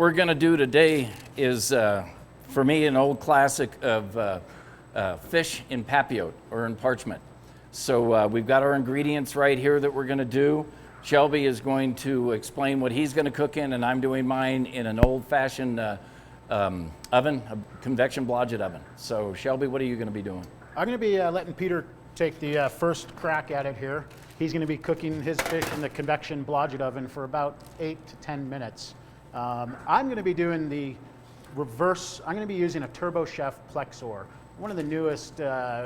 we're going to do today is, for me, an old classic of fish in papillote or in parchment. So we've got our ingredients right here that we're going to do. Shelby is going to explain what he's going to cook in, and I'm doing mine in an old-fashioned oven, a convection blodgett oven. So Shelby, what are you going to be doing? I'm going to be letting Peter take the first crack at it here. He's going to be cooking his fish in the convection blodgett oven for about 8 to 10 minutes. I'm going to be doing the reverse. I'm going to be using a Turbo Chef Plexor, one of the newest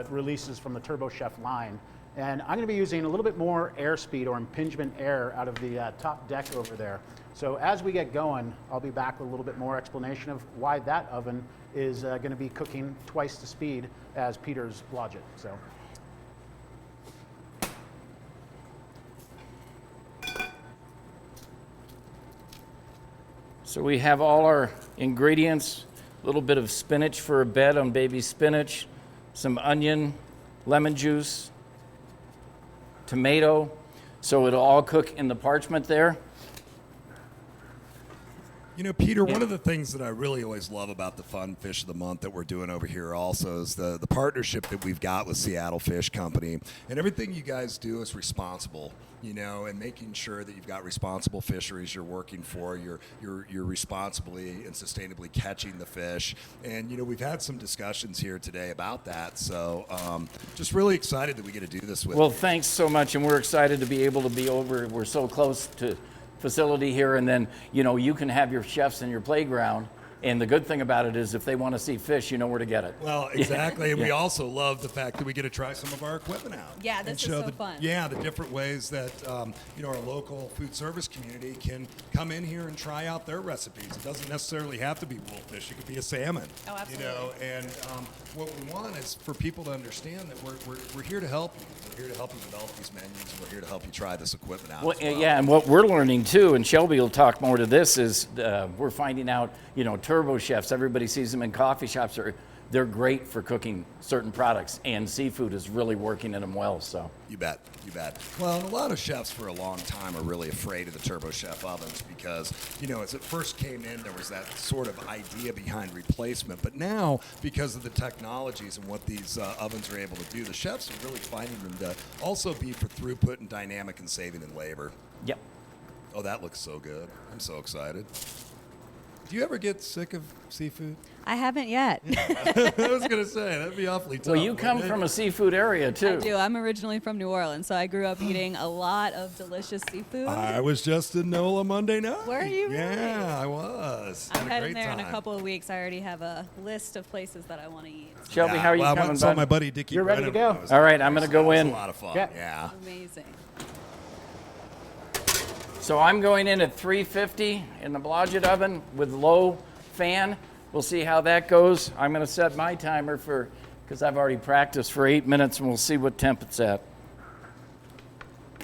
releases from the Turbo Chef line. And I'm going to be using a little bit more airspeed or impingement air out of the top deck over there. So as we get going, I'll be back with a little bit more explanation of why that oven is going to be cooking twice the speed as Peter's blodgett. So we have all our ingredients, a little bit of spinach for a bed on baby spinach, some onion, lemon juice, tomato. So it'll all cook in the parchment there. You know, Peter, one of the things that I really always love about the Fun Fish of the Month that we're doing over here also is the partnership that we've got with Seattle Fish Company. And everything you guys do is responsible, you know, and making sure that you've got responsible fisheries you're working for, you're responsibly and sustainably catching the fish. And, you know, we've had some discussions here today about that. So just really excited that we get to do this with you. Well, thanks so much. And we're excited to be able to be over. We're so close to facility here, and then you can have your chefs in your playground, and the good thing about it is if they want to see fish, you know where to get it. Well, exactly. And we also love the fact that we get to try some of our equipment out. Yeah, this is so fun. Yeah, the different ways that our local food service community can come in here and try out their recipes. It doesn't necessarily have to be wolffish. It could be a salmon. Oh, absolutely. And what we want is for people to understand that we're here to help you. We're here to help you develop these menus, and we're here to help you try this equipment out. Well, yeah, and what we're learning too, and Shelby will talk more to this, is we're finding out, turbo chefs, everybody sees them in coffee shops, they're great for cooking certain products, and seafood is really working in them well. So you bet. Well, and a lot of chefs for a long time are really afraid of the Turbo Chef ovens because, as it first came in, there was that sort of idea behind replacement. But now, because of the technologies and what these ovens are able to do, the chefs are really finding them to also be for throughput and dynamic and saving in labor. Yep. Oh, that looks so good. I'm so excited. Do you ever get sick of seafood? I haven't yet. I was going to say, that'd be awfully tough. Well, you come from a seafood area, too. I do. I'm originally from New Orleans, so I grew up eating a lot of delicious seafood. I was just in NOLA Monday night. Were you really? Yeah, I was. I'm heading there in a couple of weeks. I already have a list of places that I want to eat. Shelby, how are you coming, I saw my buddy Dickie. You're ready to go. All right, I'm going to go in. It was a lot of fun. Yeah. Amazing. So I'm going in at 350 in the blodgett oven with low fan. We'll see how that goes. I'm going to set my timer because I've already practiced for 8 minutes, and we'll see what temp it's at.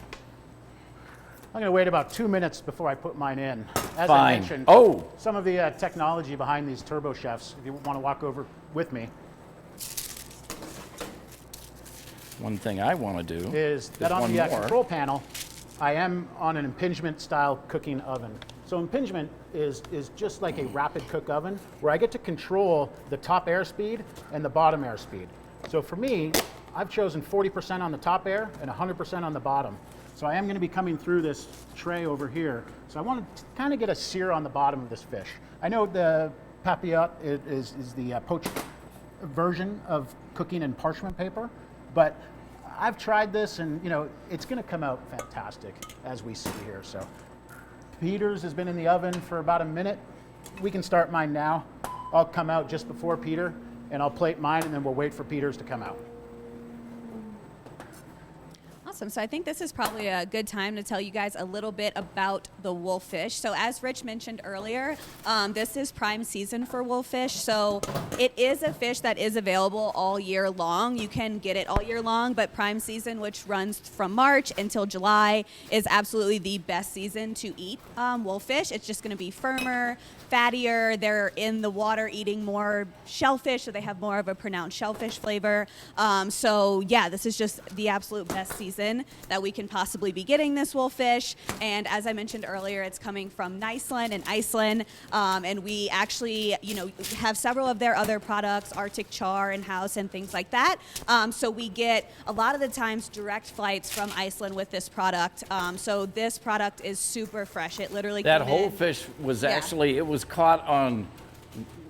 I'm going to wait about 2 minutes before I put mine in. As Fine. I mentioned, some of the technology behind these Turbo Chefs, if you want to walk over with me, one thing I want to do is that on the control panel, I am on an impingement style cooking oven. So impingement is just like a rapid cook oven where I get to control the top airspeed and the bottom airspeed. So for me, I've chosen 40% on the top air and 100% on the bottom. So I am going to be coming through this tray over here. So I want to kind of get a sear on the bottom of this fish. I know the papillote is the poached version of cooking in parchment paper, but I've tried this, and it's going to come out fantastic as we see here. So Peter's has been in the oven for about a minute. We can start mine now. I'll come out just before Peter, and I'll plate mine, and then we'll wait for Peter's to come out. Awesome. So I think this is probably a good time to tell you guys a little bit about the wolffish. So as Rich mentioned earlier, this is prime season for wolffish. So it is a fish that is available all year long. You can get it all year long, but prime season, which runs from March until July, is absolutely the best season to eat wolffish. It's just going to be firmer, fattier. They're in the water eating more shellfish, so they have more of a pronounced shellfish flavor. So yeah, this is just the absolute best season. season that we can possibly be getting this Wolffish. And as I mentioned earlier, it's coming from Iceland and Iceland. And we actually, have several of their other products, Arctic char in-house and things like that. So we get a lot of the times direct flights from Iceland with this product. So this product is super fresh. It literally That came whole in. fish was Yeah. actually, it was caught on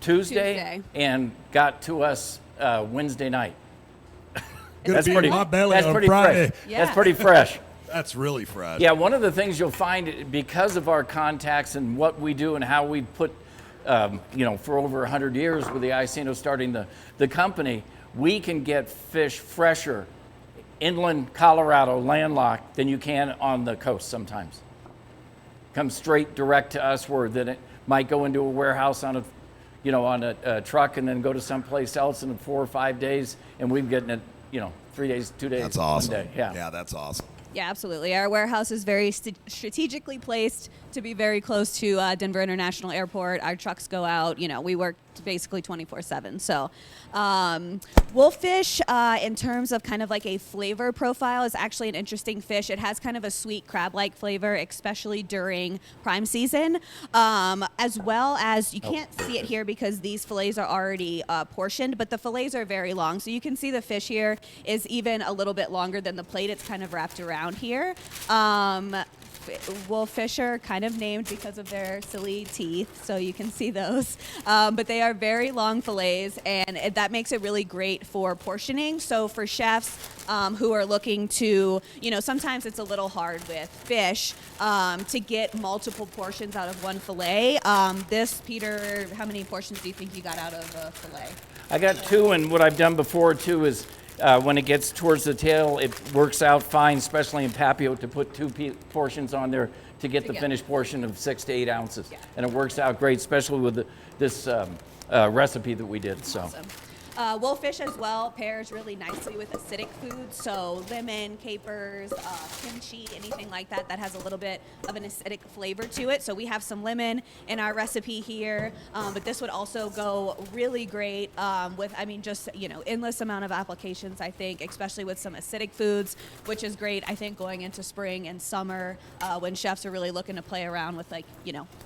Tuesday and got to us Wednesday night. Gonna be in my belly that's on pretty Friday. fresh. Yeah. That's pretty fresh. That's really fresh. Yeah, one of the things you'll find because of our contacts and what we do and how we put, for over 100 years with the Iceno starting the company, we can get fish fresher inland Colorado landlocked than you can on the coast sometimes. Comes straight direct to us where then it might go into a warehouse on a truck and then go to someplace else in 4 or 5 days, and we've getting it, 3 days, 2 days, That's awesome. 1 day. Yeah. Yeah, that's awesome. Yeah, absolutely. Our warehouse is very strategically placed to be very close to Denver International Airport. Our trucks go out. We work basically 24/7. So Wolffish, in terms of kind of like a flavor profile, is actually an interesting fish. It has kind of a sweet crab-like flavor, especially during prime season, as well as you can't see it here because these fillets are already portioned, but the fillets are very long. So you can see the fish here is even a little bit longer than the plate. It's kind of wrapped around here. Wolffish are kind of named because of their silly teeth, so you can see those. But they are very long fillets, and that makes it really great for portioning. So for chefs who are looking to, sometimes it's a little hard with fish to get multiple portions out of one fillet. This, Peter, how many portions do you think you got out of a fillet? I got 2, and what I've done before too is when it gets towards the tail, it works out fine, especially in papio, to put 2 portions on there to get the finished portion of 6 to 8 ounces. Yeah. And it works out great, especially with this recipe that we did. So. Awesome. Wolffish as well pairs really nicely with acidic foods, so lemon, capers, kimchi, anything like that that has a little bit of an acidic flavor to it. So we have some lemon in our recipe here, but this would also go really great with, endless amount of applications, I think, especially with some acidic foods, which is great, I think, going into spring and summer when chefs are really looking to play around with,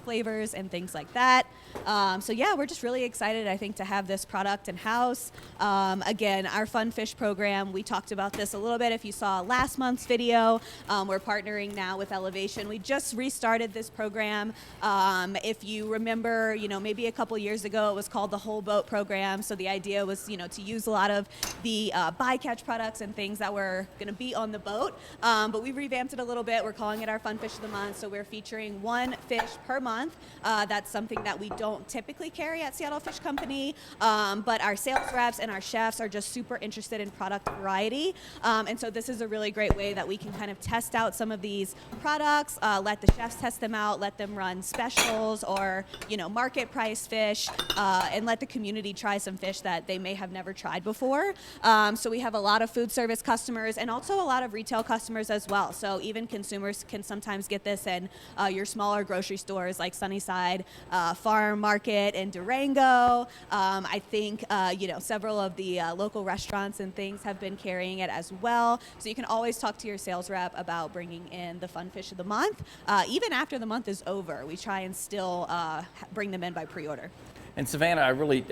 flavors and things like that. So yeah, we're just really excited, I think, to have this product in-house. Again, our Fun Fish program, we talked about this a little bit if you saw last month's video. We're partnering now with Elevation. We just restarted this program. If you remember, maybe a couple years ago, it was called the Whole Boat program. So the idea was, to use a lot of the bycatch products and things that were going to be on the boat. But we revamped it a little bit. We're calling it our Fun Fish of the Month. So we're featuring 1 fish per month. That's something that we don't typically carry at Seattle Fish Company. But our sales reps and our chefs are just super interested in product variety. And so this is a really great way that we can kind of test out some of these products, let the chefs test them out, let them run specials or, market price fish, and let the community try some fish that they may have never tried before. So we have a lot of food service customers and also a lot of retail customers as well. So even consumers can sometimes get this in your smaller grocery stores like Sunnyside Farm Market in Durango. I think, several of the local restaurants and things have been carrying it as well. So you can always talk to your sales rep about bringing in the Fun Fish of the Month. Even after the month is over, we try and still bring them in by pre-order. And Savannah, I really,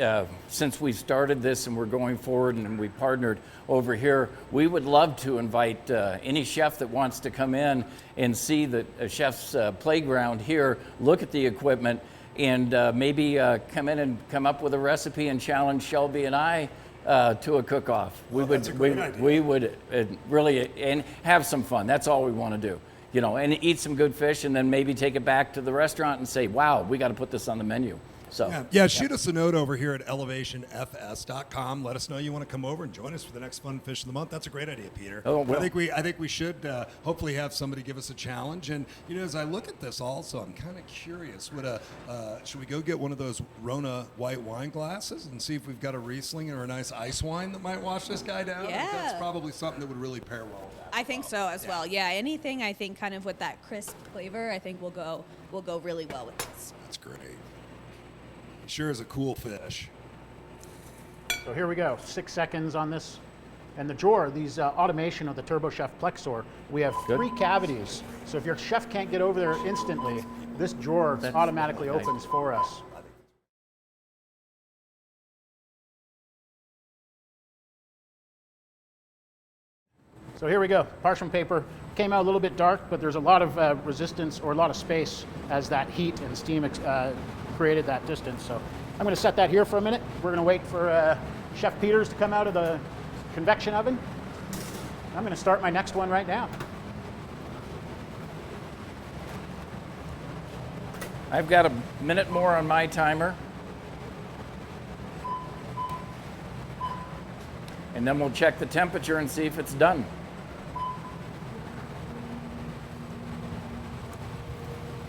since we started this and we're going forward and we partnered over here, we would love to invite any chef that wants to come in and see the chef's playground here, look at the equipment, and maybe come in and come up with a recipe and challenge Shelby and I to a cook-off. That's a great idea. We would really and have some fun. That's all we want to do, and eat some good fish, and then maybe take it back to the restaurant and say, "Wow, we got to put this on the menu." So Shoot us a note over here at elevationfs.com. Let us know you want to come over and join us for the next Fun Fish of the Month. That's a great idea, Peter. Oh, well. I think we should hopefully have somebody give us a challenge. And as I look at this, also, I'm kind of curious. Should we go get one of those Rona white wine glasses and see if we've got a Riesling or a nice ice wine that might wash this guy down? Yeah. That's probably something that would really pair well with that. I think so as well. Yeah, anything I think kind of with that crisp flavor, I think will go really well with this. That's great. Sure is a cool fish. So here we go. 6 seconds on this And the drawer, these automation of the Turbo Chef Plexor, we have Good. 3 cavities. So if your chef can't get over there instantly, this drawer automatically opens for us. So here we go. Parchment paper came out a little bit dark, but there's a lot of resistance or a lot of space as that heat and steam created that distance. So I'm going to set that here for a minute. We're going to wait for Chef Peters to come out of the convection oven. I'm going to start my next one right now. I've got a minute more on my timer. And then we'll check the temperature and see if it's done.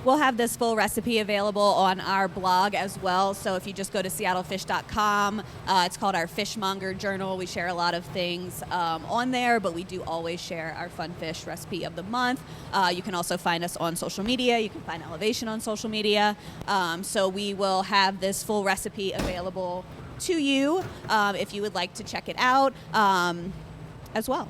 We'll have this full recipe available on our blog as well. So if you just go to seattlefish.com, it's called our Fishmonger Journal. We share a lot of things on there, but we do always share our fun fish recipe of the month. You can also find us on social media. You can find Elevation on social media. So we will have this full recipe available to you if you would like to check it out as well.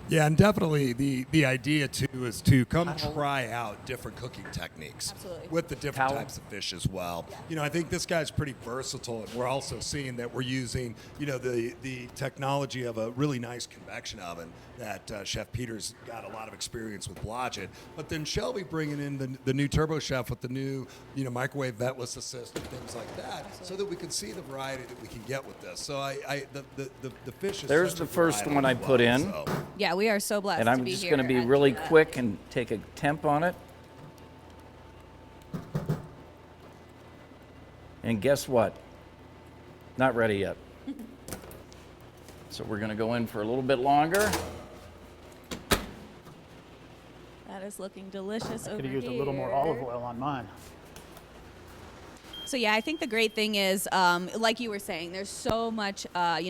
Yeah, and definitely the idea too is to come try out different cooking techniques. Absolutely. With the different How- types of fish as well. Yeah. You know, I think this guy's pretty versatile, and we're also seeing that we're using, you know, the technology of a really nice convection oven that Chef Peters got a lot of experience with Blodgett. But then Shelby bringing in the new Turbo Chef with the new, you know, microwave vetless assist and things like that, so that we can see the variety that we can get with this. So the fish is There's such the a first variety one I as well, put in. so. Yeah, we are so blessed And to I'm be just here going to be at, really quick and take a temp on it. And guess what? Not ready yet. So we're going to go in for a little bit longer. That is looking delicious over Could have here. used a little more olive oil on mine. So yeah, I think the great thing is, like you were saying, there's so much,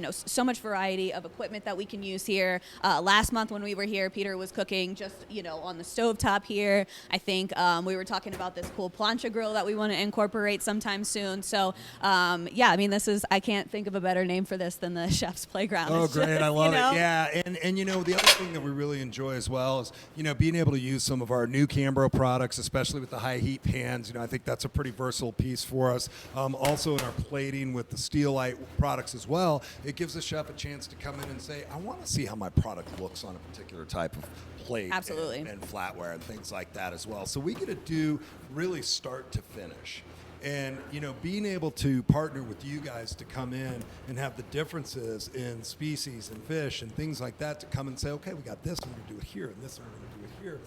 so much variety of equipment that we can use here. Last month when we were here, Peter was cooking just, on the stovetop here. I think we were talking about this cool plancha grill that we want to incorporate sometime soon. So yeah, I mean, I can't think of a better name for this than the Chef's Playground. Oh, It's great. just, I love it. Yeah. And the other thing that we really enjoy as well is, being able to use some of our new Cambro products, especially with the high heat pans. I think that's a pretty versatile piece for us. Also in our plating with the Steelite products as well, it gives the chef a chance to come in and say, I want to see how my product looks on a particular type of plate. Absolutely. And flatware and things like that as well. So we get to do really start to finish. And, being able to partner with you guys to come in and have the differences in species and fish and things like that to come and say, okay, we got this, and we're going to do it here, and this, and we're going to do it here.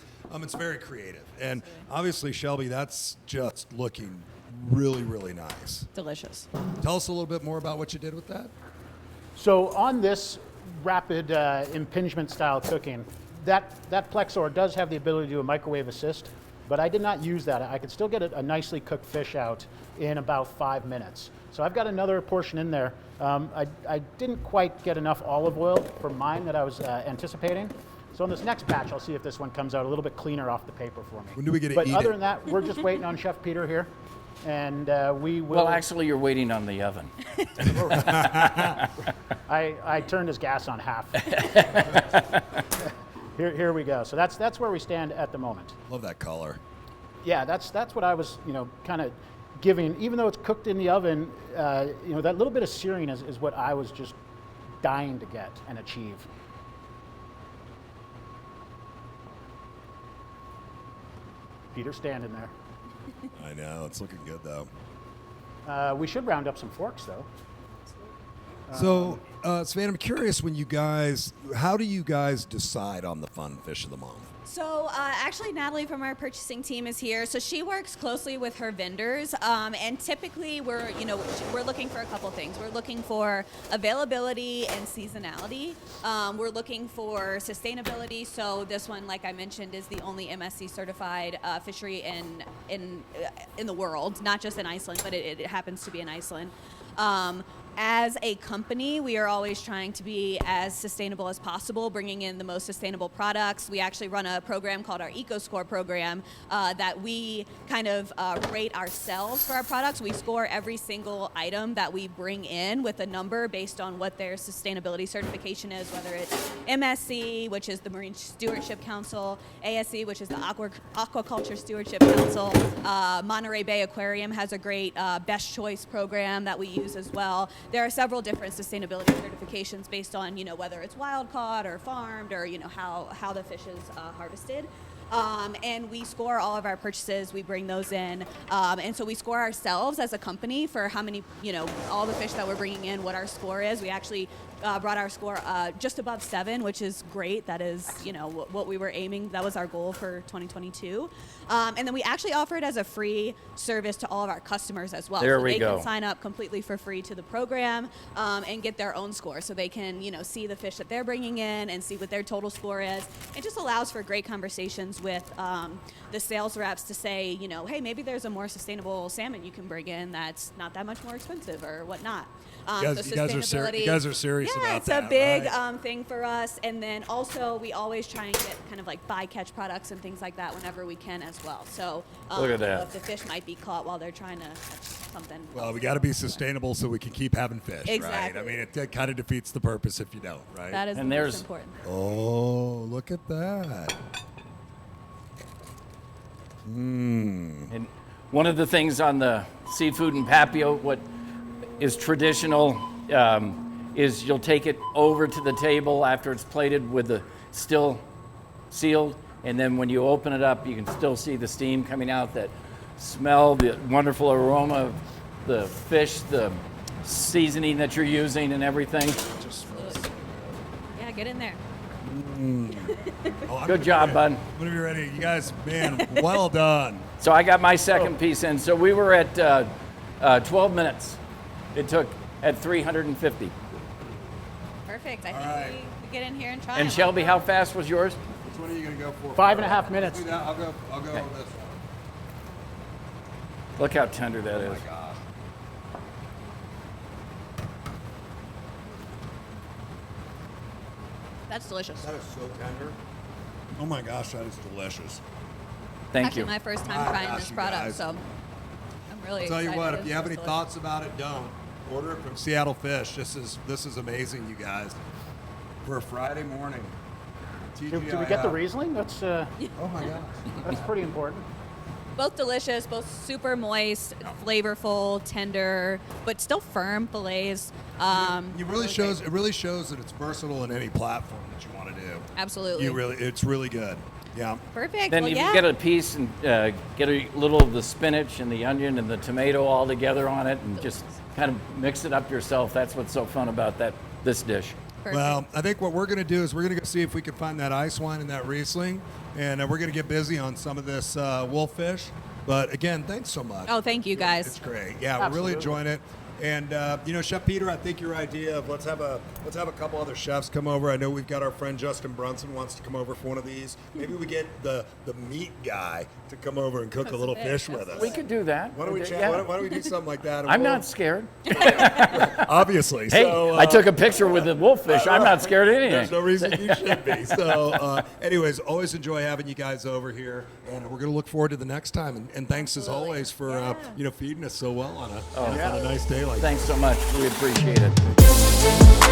It's very creative. And obviously, Shelby, that's just looking really, really nice. Delicious. Tell us a little bit more about what you did with that. So on this rapid impingement style cooking, that Plexor does have the ability to do a microwave assist, but I did not use that. I could still get a nicely cooked fish out in about 5 minutes. So I've got another portion in there. I didn't quite get enough olive oil for mine that I was anticipating. So on this next batch, I'll see if this one comes out a little bit cleaner off the paper for me. When do we get to But eat other it? than that, we're just waiting on Chef Peter here. And we will. Well, actually, you're waiting on the oven. I turned his gas on half. Here we go. So that's where we stand at the moment. Love that color. Yeah, that's what I was kind of giving. Even though it's cooked in the oven, that little bit of searing is what I was just dying to get and achieve. Peter's standing there. I know. It's looking good, though. We should round up some forks, though. So, Sven, I'm curious how do you guys decide on the fun fish of the month? So actually, Natalie from our purchasing team is here. So she works closely with her vendors, and typically we're looking for a couple things. We're looking for availability and seasonality. We're looking for sustainability. So this one, like I mentioned, is the only MSC certified fishery in the world, not just in Iceland, but it happens to be in Iceland. As a company, we are always trying to be as sustainable as possible, bringing in the most sustainable products. We actually run a program called our EcoScore program that we kind of rate ourselves for our products. We score every single item that we bring in with a number based on what their sustainability certification is, whether it's MSC, which is the Marine Stewardship Council, ASC, which is the Aquaculture Stewardship Council. Monterey Bay Aquarium has a great Best Choice program that we use as well. There are several different sustainability certifications based on, whether it's wild caught or farmed or, how the fish is harvested. And we score all of our purchases. We bring those in. And so we score ourselves as a company for how many, all the fish that we're bringing in, what our score is. We actually brought our score just above 7, which is great. That is, what we were aiming. That was our goal for 2022. And then we actually offer it as a free service to all of our customers as well. There so we they go. can sign up completely for free to the program and get their own score. So they can, see the fish that they're bringing in and see what their total score is. It just allows for great conversations with the sales reps to say, hey, maybe there's a more sustainable salmon you can bring in that's not that much more expensive or whatnot. You guys are serious yeah, about it's that, a big right? thing for us. And then also we always try and get kind of like bycatch products and things like that whenever we can as well. So Look at that. if the fish might be caught while they're trying to catch something. Well, we got to be sustainable so we can keep having fish, Exactly. right? I mean, it kind of defeats the purpose if you don't, right? That is And the there's- most important. Oh, look at that. And one of the things on the seafood and papio, what is traditional, is you'll take it over to the table after it's plated with the still sealed, and then when you open it up, you can still see the steam coming out, that smell, the wonderful aroma of the fish, the seasoning that you're using and everything. Yeah, get in there. Oh, I'm Good gonna job, be- bud. I'm going to be ready. You guys, man, well done. So I got my second piece in. So we were at 12 minutes. It took at 350. Perfect. I think right. we get in here and try And 'em. Shelby, how fast was yours? Which one are you going to go for? 5.5 minutes. Do that. I'll go Okay. this one. Look how tender that is. Oh my gosh. That's delicious. That is so tender. Oh my gosh, that is delicious. Thank Actually you. my first time My trying gosh, this you product, guys. so I'm really I'll tell you excited. what, if It's you have any delicious. thoughts about it, don't. Order it from Seattle Fish. This is amazing, you guys. For a Friday morning. Do we get the TGIF. Riesling? That's Oh my gosh. that's pretty important. Both delicious, both super moist, flavorful, tender, but still firm fillets. It really shows that it's versatile in any platform that you want to do. Absolutely. It's really good. Yeah. Perfect. Then well, if yeah. you get a piece and get a little of the spinach and the onion and the tomato all together on it and just kind of mix it up yourself. That's what's so fun about this dish. Perfect. Well, I think what we're going to do is we're going to go see if we can find that ice wine and that Riesling, and we're going to get busy on some of this Wolffish. But again, thanks so much. Oh, thank you guys. It's great. Yeah, we're really Absolutely. enjoying it. And Chef Peter, I think your idea of let's have a couple other chefs come over. I know we've got our friend Justin Brunson wants to come over for one of these. Maybe we get the meat guy to come over and cook a little fish with us. We could do that. Why don't we Yeah. why don't we do something like that? and I'm we'll- not scared. obviously. Hey, so, I took a picture with the wolffish. I'm not scared of There's anything. no reason you should be. So, anyways, always enjoy having you guys over here, and we're going to look forward to the next time. And thanks as always for feeding us so well on a nice day like Thanks so much. We appreciate it.